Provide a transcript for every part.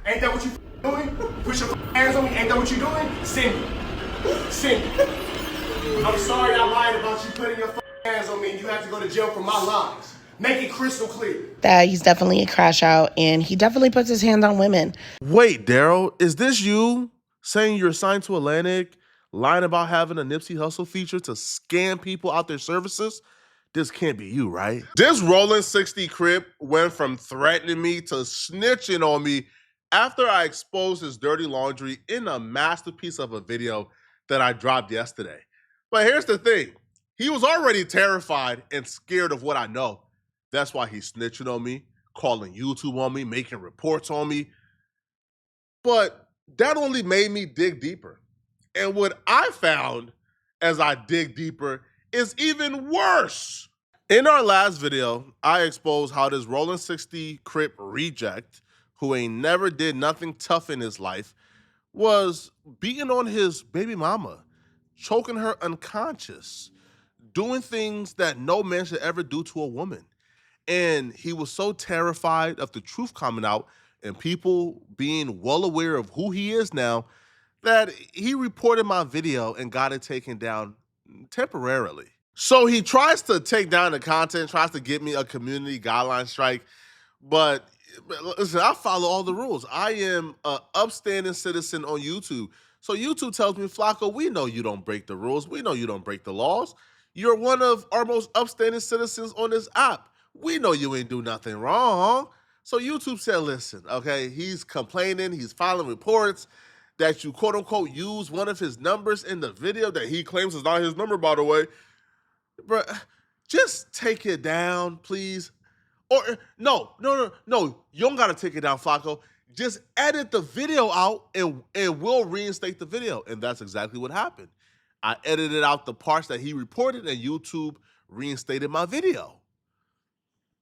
Ain't that what you doing? Put your hands on me. Ain't that what you doing? Send me. Send me. I'm sorry I lied about you putting your hands on me and you have to go to jail for my lies. Make it crystal clear. That he's definitely a crash out, and he definitely puts his hands on women. Wait, Daryl, is this you saying you're signed to Atlantic, lying about having a Nipsey Hussle feature to scam people out their services? This can't be you, right? This Rolling 60 Crip went from threatening me to snitching on me after I exposed his dirty laundry in a masterpiece of a video that I dropped yesterday. But here's the thing. He was already terrified and scared of what I know. That's why he's snitching on me, calling YouTube on me, making reports on me. But that only made me dig deeper. And what I found as I dig deeper is even worse. In our last video, I exposed how this Rolling 60 Crip reject, who ain't never did nothing tough in his life, was beating on his baby mama, choking her unconscious, doing things that no man should ever do to a woman. And he was so terrified of the truth coming out and people being well aware of who he is now that he reported my video and got it taken down temporarily. So he tries to take down the content, tries to get me a community guideline strike, but listen, I follow all the rules. I am an upstanding citizen on YouTube. So YouTube tells me, Flacco, we know you don't break the rules. We know you don't break the laws. You're one of our most upstanding citizens on this app. We know you ain't do nothing wrong. So YouTube said, listen, okay, he's complaining, he's filing reports that you quote unquote use one of his numbers in the video that he claims is not his number, by the way. Bro, just take it down, please. Or no, you don't gotta take it down, Flacco. Just edit the video out and we'll reinstate the video. And that's exactly what happened. I edited out the parts that he reported and YouTube reinstated my video.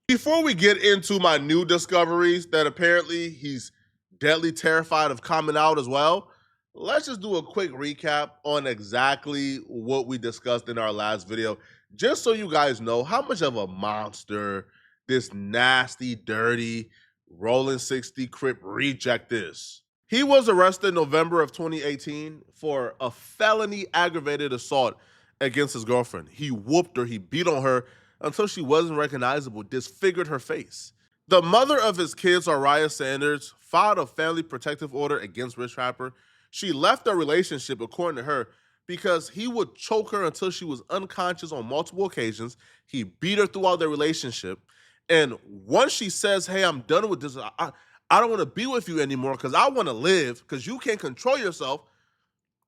Before we get into my new discoveries that apparently he's deadly terrified of coming out as well, let's just do a quick recap on exactly what we discussed in our last video, just so you guys know how much of a monster this nasty, dirty, Rolling 60 Crip reject is. He was arrested in November of 2018 for a felony aggravated assault against his girlfriend. He whooped her, he beat on her until she wasn't recognizable, disfigured her face. The mother of his kids, Araya Sanders, filed a family protective order against Rich Rapper. She left their relationship, according to her, because he would choke her until she was unconscious on multiple occasions. He beat her throughout their relationship. And once she says, hey, I'm done with this, I don't want to be with you anymore because I want to live, because you can't control yourself,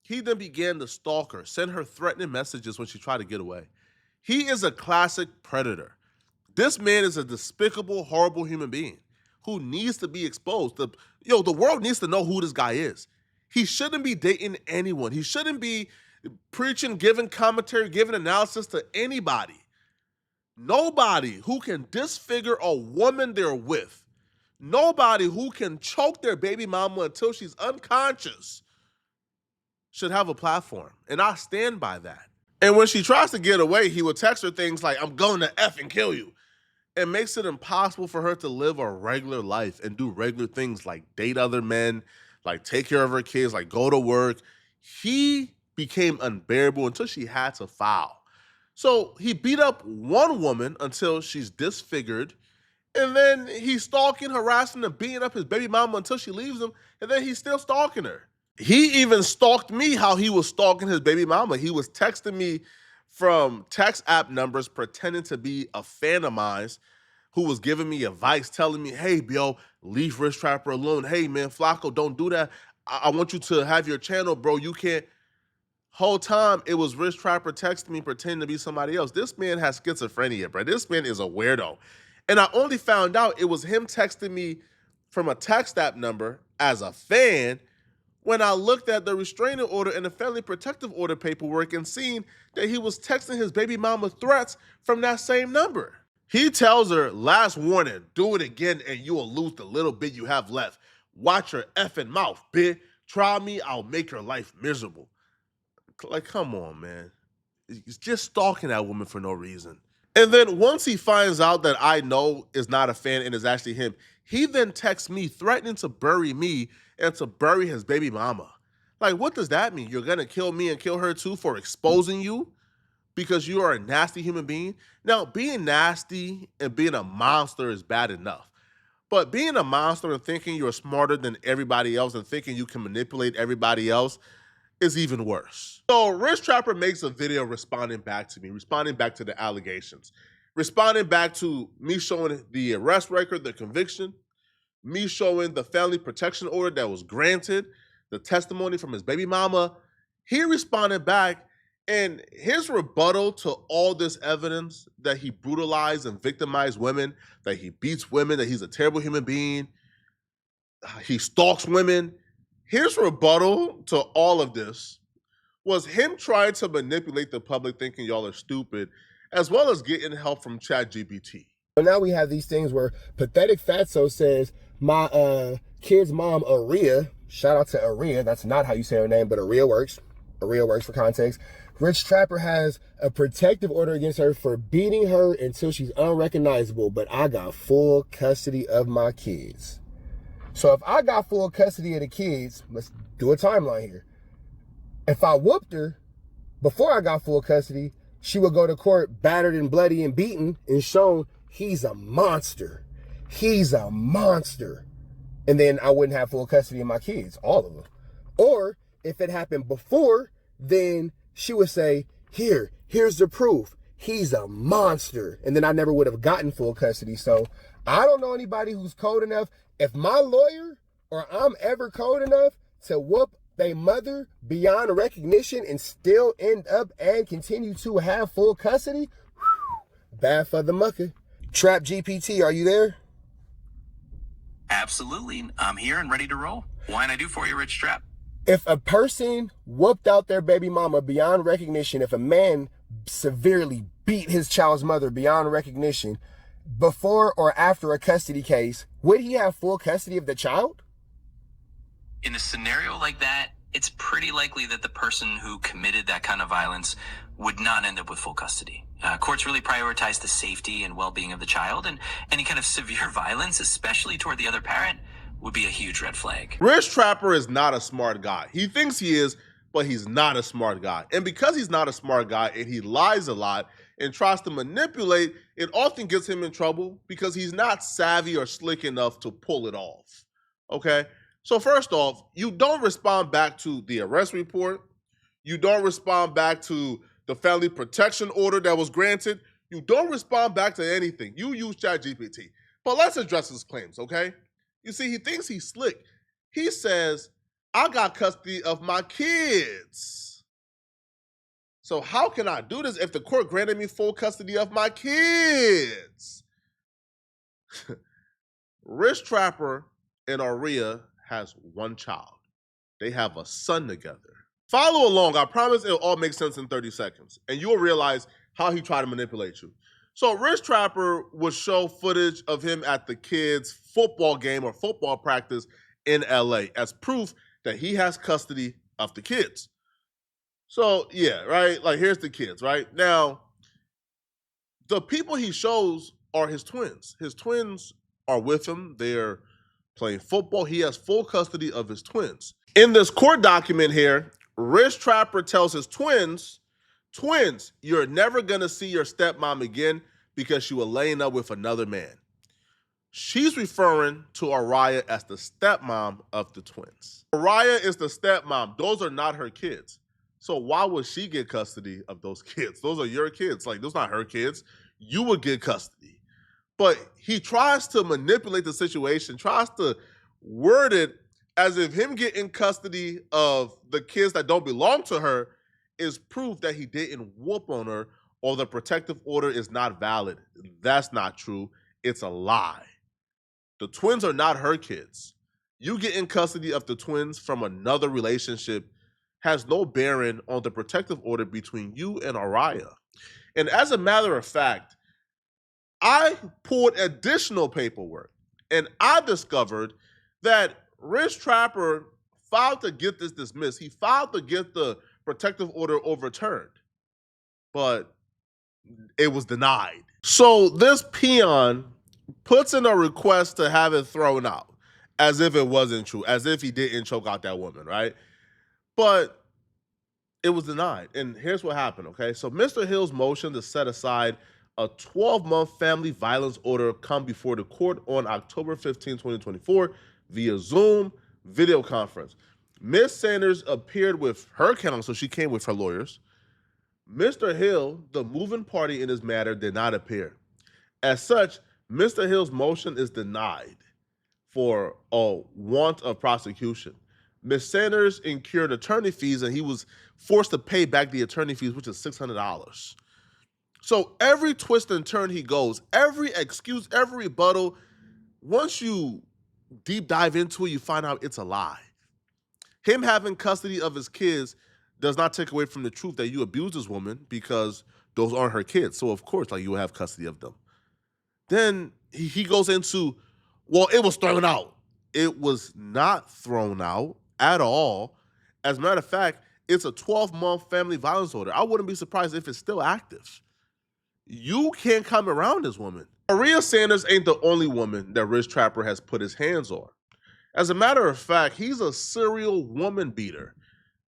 he then began to stalk her, send her threatening messages when she tried to get away. He is a classic predator. This man is a despicable, horrible human being who needs to be exposed. The world needs to know who this guy is. He shouldn't be dating anyone. He shouldn't be preaching, giving commentary, giving analysis to anybody. Nobody who can disfigure a woman they're with. Nobody who can choke their baby mama until she's unconscious should have a platform. And I stand by that. And when she tries to get away, he would text her things like, I'm going to F and kill you. It makes it impossible for her to live a regular life and do regular things like date other men, like take care of her kids, like go to work. He became unbearable until she had to file. So he beat up one woman until she's disfigured, and then he's stalking, harassing, and beating up his baby mama until she leaves him, and then he's still stalking her. He even stalked me how he was stalking his baby mama. He was texting me from text app numbers pretending to be a fan of mine who was giving me advice, telling me, hey, yo, leave Rich Trapper alone. Hey, man, Flacco, don't do that. I want you to have your channel, bro. You can't. Whole time, it was Rich Trapper texting me pretending to be somebody else. This man has schizophrenia, bro. This man is a weirdo. And I only found out it was him texting me from a text app number as a fan when I looked at the restraining order and the family protective order paperwork and seen that he was texting his baby mama threats from that same number. He tells her, last warning, do it again and you will lose the little bit you have left. Watch your effing mouth, bitch. Try me, I'll make your life miserable. Like, come on, man. He's just stalking that woman for no reason. And then once he finds out that I know is not a fan and is actually him, He then texts me threatening to bury me and to bury his baby mama. Like, what does that mean? You're gonna kill me and kill her too for exposing you because you are a nasty human being? Now, being nasty and being a monster is bad enough. But being a monster and thinking you're smarter than everybody else and thinking you can manipulate everybody else is even worse. So Rich Trapper makes a video responding back to me, responding back to the allegations, responding back to me showing the arrest record, the conviction, me showing the family protection order that was granted, the testimony from his baby mama. He responded back, and his rebuttal to all this evidence that he brutalized and victimized women, that he beats women, that he's a terrible human being, he stalks women. His rebuttal to all of this was him trying to manipulate the public thinking y'all are stupid, as well as getting help from ChatGPT. So now we have these things where Pathetic Fatso says, my kid's mom, Aria, shout out to Aria, that's not how you say her name, but Aria works. Aria works for context. Rich Trapper has a protective order against her for beating her until she's unrecognizable, but I got full custody of my kids. So if I got full custody of the kids, let's do a timeline here. If I whooped her before I got full custody, she would go to court battered and bloody and beaten and shown he's a monster. He's a monster. And then I wouldn't have full custody of my kids, all of them. Or if it happened before, then she would say, here's the proof. He's a monster. And then I never would have gotten full custody. So I don't know anybody who's cold enough. If my lawyer or I'm ever cold enough to whoop their mother beyond recognition and still end up and continue to have full custody, bad for the mucker. Trap GPT, are you there? Absolutely. I'm here and ready to roll. Why can I do for you, Rich Trap? If a person whooped out their baby mama beyond recognition, if a man severely beat his child's mother beyond recognition, before or after a custody case, would he have full custody of the child? In a scenario like that, it's pretty likely that the person who committed that kind of violence would not end up with full custody. Courts really prioritize the safety and well-being of the child, and any kind of severe violence, especially toward the other parent, would be a huge red flag. Rich Trapper is not a smart guy. He thinks he is, but he's not a smart guy. And because he's not a smart guy and he lies a lot and tries to manipulate, it often gets him in trouble because he's not savvy or slick enough to pull it off. Okay? So first off, you don't respond back to the arrest report. You don't respond back to the family protection order that was granted. You don't respond back to anything. You use ChatGPT. But let's address his claims, okay? You see, he thinks he's slick. He says, I got custody of my kids. So how can I do this if the court granted me full custody of my kids? Rich Trapper and Aria has one child. They have a son together. Follow along. I promise it'll all make sense in 30 seconds. And you'll realize how he tried to manipulate you. So Rich Trapper would show footage of him at the kids' football game or football practice in LA as proof that he has custody of the kids. So yeah, right? Like here's the kids, right? Now, the people he shows are his twins. His twins are with him. They're playing football. He has full custody of his twins. In this court document here, Rich Trapper tells his twins, you're never gonna see your stepmom again because you were laying up with another man. She's referring to Araya as the stepmom of the twins. Araya is the stepmom. Those are not her kids. So why would she get custody of those kids? Those are your kids. Like, those are not her kids. You would get custody. But he tries to manipulate the situation, tries to word it as if him getting custody of the kids that don't belong to her is proof that he didn't whoop on her or the protective order is not valid. That's not true. It's a lie. The twins are not her kids. You getting custody of the twins from another relationship has no bearing on the protective order between you and Araya. And as a matter of fact, I pulled additional paperwork and I discovered that Rich Trapper filed to get this dismissed. He filed to get the protective order overturned, but it was denied. So this peon puts in a request to have it thrown out, as if it wasn't true, as if he didn't choke out that woman, right? But it was denied. And here's what happened, okay? So Mr. Hill's motion to set aside a 12-month family violence order come before the court on October 15, 2024 via Zoom video conference. Ms. Sanders appeared with her counsel. She came with her lawyers. Mr. Hill, the moving party in this matter, did not appear. As such, Mr. Hill's motion is denied for a want of prosecution. Ms. Sanders incurred attorney fees, and he was forced to pay back the attorney fees, which is $600. So every twist and turn he goes, every excuse, every rebuttal, once you deep dive into it, you find out it's a lie. Him having custody of his kids does not take away from the truth that you abused this woman, because those aren't her kids. So of course, like, you will have custody of them. Then he goes into, well, it was thrown out. It was not thrown out at all. As a matter of fact, it's a 12-month family violence order. I wouldn't be surprised if it's still active. You can't come around this woman. Maria Sanders ain't the only woman that Rich Trapper has put his hands on. As a matter of fact, he's a serial woman beater.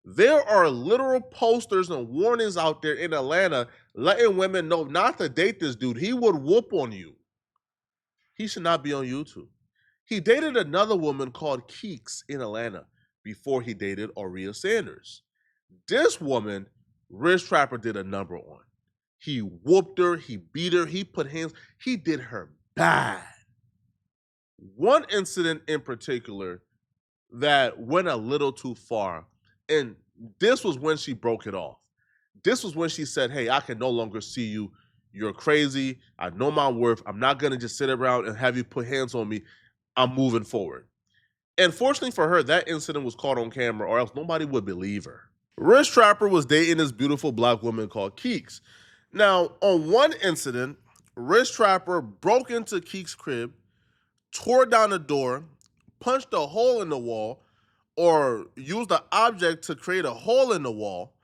There are literal posters and warnings out there in Atlanta letting women know not to date this dude. He would whoop on you. He should not be on YouTube. He dated another woman called Keeks in Atlanta before he dated Maria Sanders. This woman, Rich Trapper did a number on. He whooped her, he beat her, he put hands, he did her bad. One incident in particular that went a little too far, and this was when she broke it off. This was when she said, hey, I can no longer see you. You're crazy. I know my worth. I'm not going to just sit around and have you put hands on me. I'm moving forward. And fortunately for her, that incident was caught on camera, or else nobody would believe her. Rich Trapper was dating this beautiful black woman called Keeks. Now, on one incident, Rich Trapper broke into Keeks' crib, tore down the door, punched a hole in the wall, or used an object to create a hole in the wall,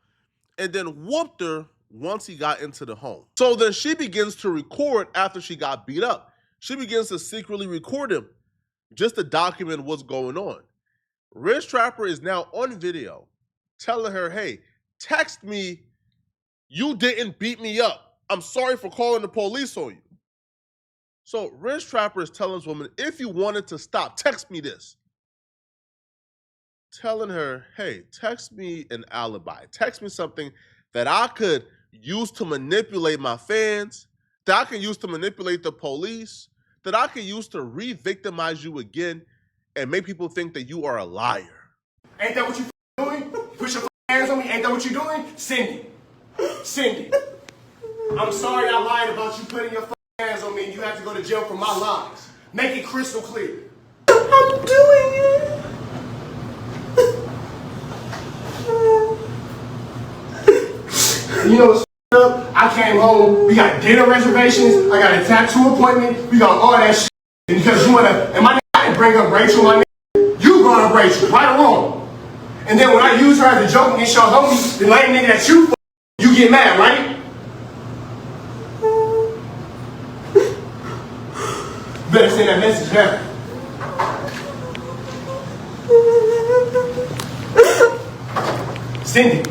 and then whooped her once he got into the home. So then she begins to record after she got beat up. She begins to secretly record him just to document what's going on. Rich Trapper is now on video telling her, hey, text me, you didn't beat me up. I'm sorry for calling the police on you. So Rich Trapper is telling this woman, if you wanted to stop, text me this. Telling her, hey, text me an alibi. Text me something that I could use to manipulate my fans, that I can use to manipulate the police, that I can use to re-victimize you again and make people think that you are a liar. Ain't that what you doing? Put your hands on me. Ain't that what you doing? Cindy. Cindy. I'm sorry I lied about you putting your hands on me and you have to go to jail for my lies. Make it crystal clear. I'm doing it. You know what's up? I came home, we got dinner reservations, I got a tattoo appointment, we got all that shit. And because you wanna, and my nigga, I didn't bring up Rachel, my nigga. You brought up Rachel, right or wrong. And then when I use her as a joke against your homie, the lame nigga that you get mad, right? Better send that message now. Cindy.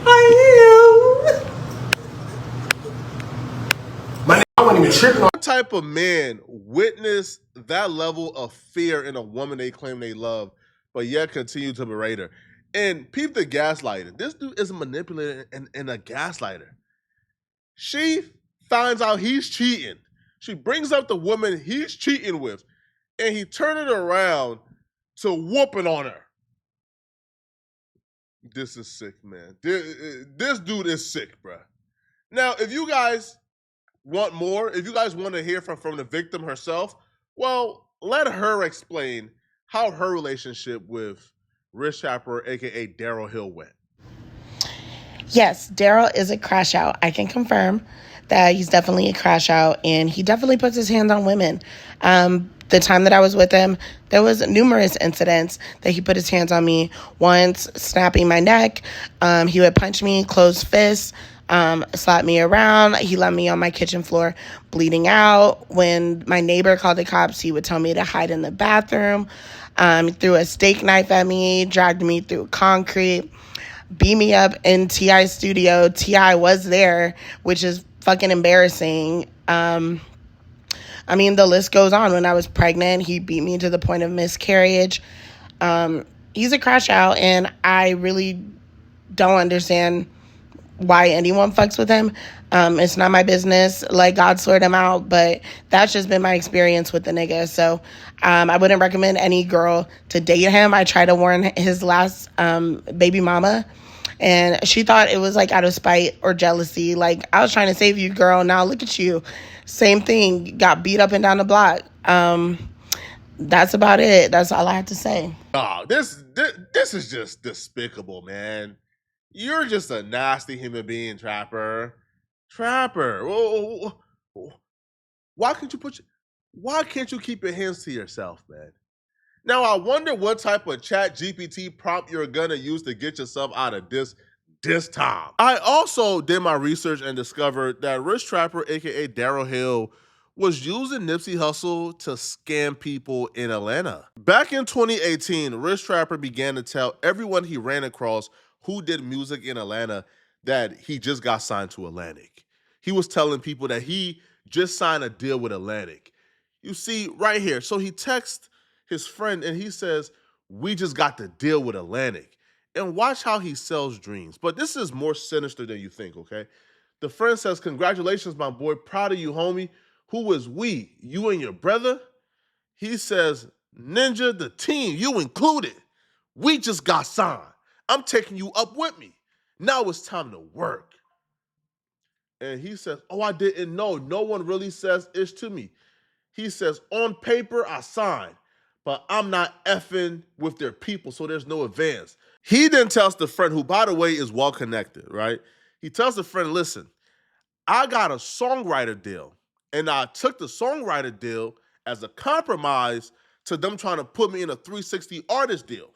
My nigga, I wasn't even tripping on. What type of man witnessed that level of fear in a woman they claim they love, but yet continue to berate her? And peep the gaslighting. This dude is a manipulator and a gaslighter. She finds out he's cheating. She brings up the woman he's cheating with, and he turned it around to whooping on her. This is sick, man. This dude is sick, bruh. Now, if you guys want more, if you guys want to hear from the victim herself, well, let her explain how her relationship with Rich Trapper, aka Daryl Hill, went. Yes, Daryl is a crash out. I can confirm that he's definitely a crash out, and he definitely puts his hands on women. The time that I was with him, there was numerous incidents that he put his hands on me. Once snapping my neck, he would punch me, closed fists, Slapped me around. He left me on my kitchen floor bleeding out. When my neighbor called the cops, he would tell me to hide in the bathroom. Threw a steak knife at me, dragged me through concrete, beat me up in T.I.'s studio. T.I. was there, which is fucking embarrassing. The list goes on. When I was pregnant, he beat me to the point of miscarriage. He's a crash out, and I really don't understand why anyone fucks with him. It's not my business. Like, God sorted him out, but that's just been my experience with the nigga. So I wouldn't recommend any girl to date him. I tried to warn his last baby mama, and she thought it was like out of spite or jealousy. Like, I was trying to save you, girl. Now look at you. Same thing. Got beat up and down the block. That's about it. That's all I have to say. Oh, this is just despicable, man. You're just a nasty human being, Trapper. Trapper. Why can't you keep your hands to yourself, man? Now, I wonder what type of chat GPT prompt you're gonna use to get yourself out of this time. I also did my research and discovered that Rich Trapper, aka Daryl Hill, was using Nipsey Hussle to scam people in Atlanta. Back in 2018, Rich Trapper began to tell everyone he ran across who did music in Atlanta that he just got signed to Atlantic. He was telling people that he just signed a deal with Atlantic. You see, right here. So he texts his friend and he says, "We just got the deal with Atlantic." And watch how he sells dreams. But this is more sinister than you think, okay? The friend says, "Congratulations, my boy. Proud of you, homie." Who is we? You and your brother? He says, "Ninja, the team, you included. We just got signed. I'm taking you up with me. Now it's time to work." And he says, "Oh, I didn't know. No one really says ish to me." He says, "On paper, I signed, but I'm not effing with their people, so there's no advance." He then tells the friend, who, by the way, is well connected, right? He tells the friend, "Listen, I got a songwriter deal, and I took the songwriter deal as a compromise to them trying to put me in a 360 artist deal.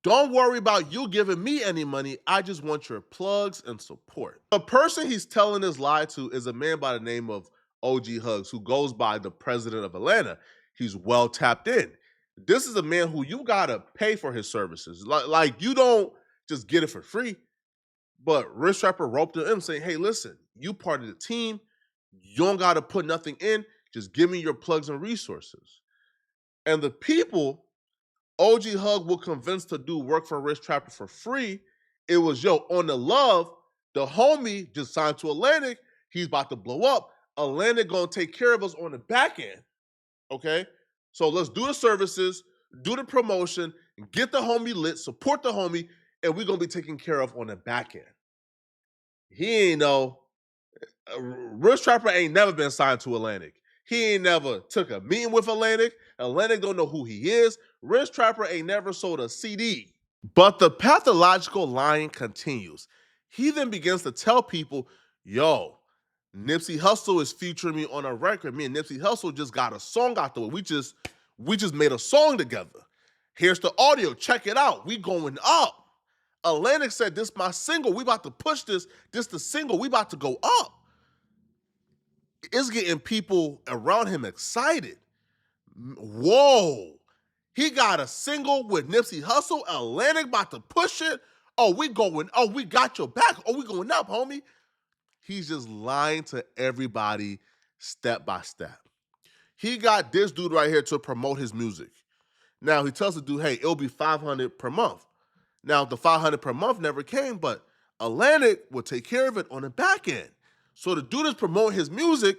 Don't worry about you giving me any money. I just want your plugs and support." The person he's telling this lie to is a man by the name of OG Hugs, who goes by the president of Atlanta. He's well tapped in. This is a man who you gotta pay for his services. Like you don't just get it for free. But Rich Trapper roped him in saying, "Hey, listen, you part of the team. You don't gotta put nothing in. Just give me your plugs and resources." And the people OG Hug will convince to do work for Rich Trapper for free. It was, yo, on the love, the homie just signed to Atlantic. He's about to blow up. Atlantic gonna take care of us on the back end. Okay? So let's do the services, do the promotion, get the homie lit, support the homie, and we're gonna be taken care of on the back end. He ain't know. Rich Trapper ain't never been signed to Atlantic. He ain't never took a meeting with Atlantic. Atlantic don't know who he is. Rich Trapper ain't never sold a CD. But the pathological lying continues. He then begins to tell people, "Yo, Nipsey Hussle is featuring me on a record. Me and Nipsey Hussle just got a song out the way. We just made a song together. Here's the audio. Check it out. We going up. Atlantic said, this my single. We about to push this. This the single. We about to go up." It's getting people around him excited. Whoa. He got a single with Nipsey Hussle. Atlantic about to push it. Oh, we got your back. Oh, we going up, homie. He's just lying to everybody step by step. He got this dude right here to promote his music. Now, he tells the dude, "Hey, it'll be $500 per month." Now, the $500 per month never came, but Atlantic will take care of it on the back end. So the dude is promoting his music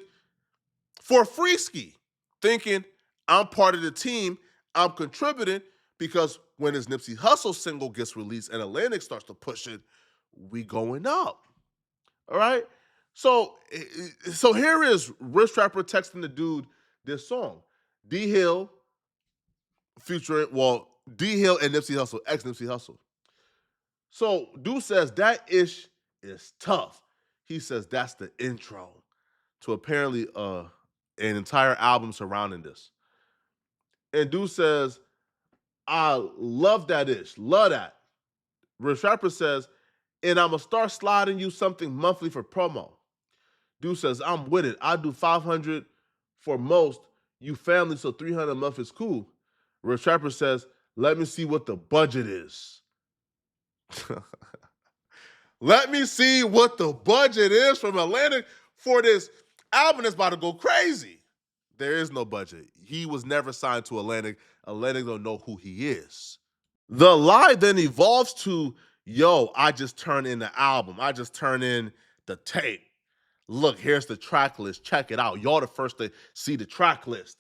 for free ski, thinking, I'm part of the team, I'm contributing, because when his Nipsey Hussle single gets released and Atlantic starts to push it, we going up. All right? So here is Rich Trapper texting the dude this song. D Hill featuring, D Hill and Nipsey Hussle, ex-Nipsey Hussle. So dude says, "That ish is tough." He says that's the intro to apparently an entire album surrounding this. And dude says, "I love that ish, love that." Rich Trapper says, and I'm gonna start sliding you something monthly for promo. Dude says, I'm with it. I do 500 for most. You family, so 300 a month is cool. Rich Trapper says, let me see what the budget is. Let me see what the budget is from Atlantic for this album that's about to go crazy. There is no budget. He was never signed to Atlantic. Atlantic don't know who he is. The lie then evolves to, yo, I just turned in the album. I just turned in the tape. Look, here's the track list. Check it out. Y'all the first to see the track list.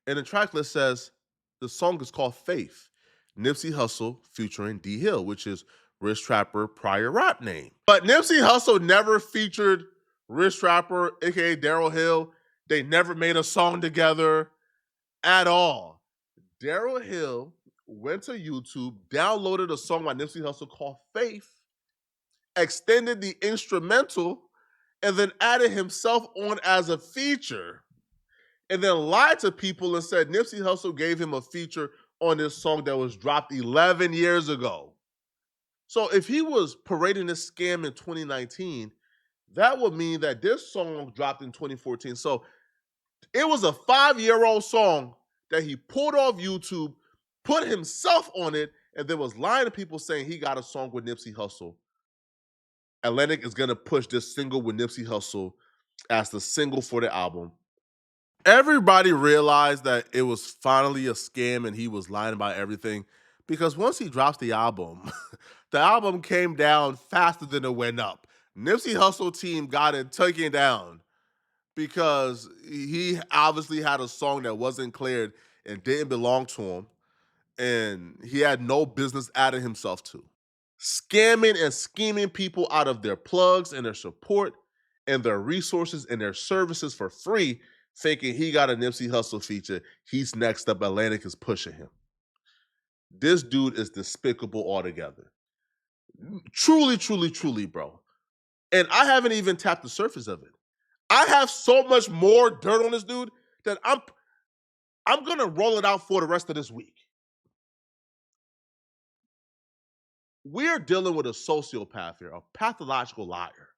And the track list says the song is called Faith. Nipsey Hussle featuring D Hill, which is Rich Trapper prior rap name. But Nipsey Hussle never featured Rich Trapper, aka Daryl Hill. They never made a song together at all. Daryl Hill went to YouTube, downloaded a song by Nipsey Hussle called Faith, extended the instrumental, and then added himself on as a feature, and then lied to people and said Nipsey Hussle gave him a feature on this song that was dropped 11 years ago. So if he was parading this scam in 2019, that would mean that this song dropped in 2014. So it was a 5-year-old song that he pulled off YouTube, put himself on it, and then was lying to people saying he got a song with Nipsey Hussle. Atlantic is going to push this single with Nipsey Hussle as the single for the album. Everybody realized that it was finally a scam and he was lying about everything, because once he drops the album, the album came down faster than it went up. Nipsey Hussle team got it taken down because he obviously had a song that wasn't cleared and didn't belong to him, and he had no business adding himself to. Scamming and scheming people out of their plugs and their support and their resources and their services for free, thinking he got a Nipsey Hussle feature. He's next up. Atlantic is pushing him. This dude is despicable altogether. Truly, truly, truly, bro. And I haven't even tapped the surface of it. I have so much more dirt on this dude that I'm gonna roll it out for the rest of this week. We're dealing with a sociopath here, a pathological liar.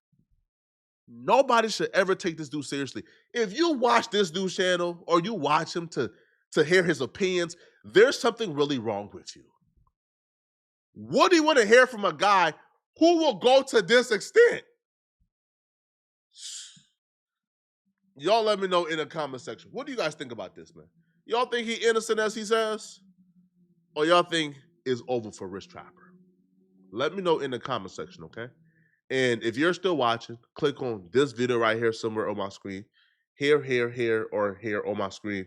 Nobody should ever take this dude seriously. If you watch this dude's channel or you watch him to hear his opinions, there's something really wrong with you. What do you want to hear from a guy who will go to this extent? Y'all let me know in the comment section. What do you guys think about this, man? Y'all think he innocent as he says? Or y'all think it's over for Rich Trapper? Let me know in the comment section, okay? And if you're still watching, click on this video right here somewhere on my screen. Here, or here on my screen.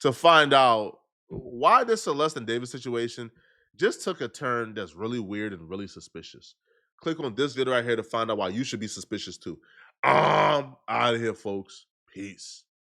To find out why this Celeste and David situation just took a turn that's really weird and really suspicious. Click on this video right here to find out why you should be suspicious too. I'm out of here, folks. Peace.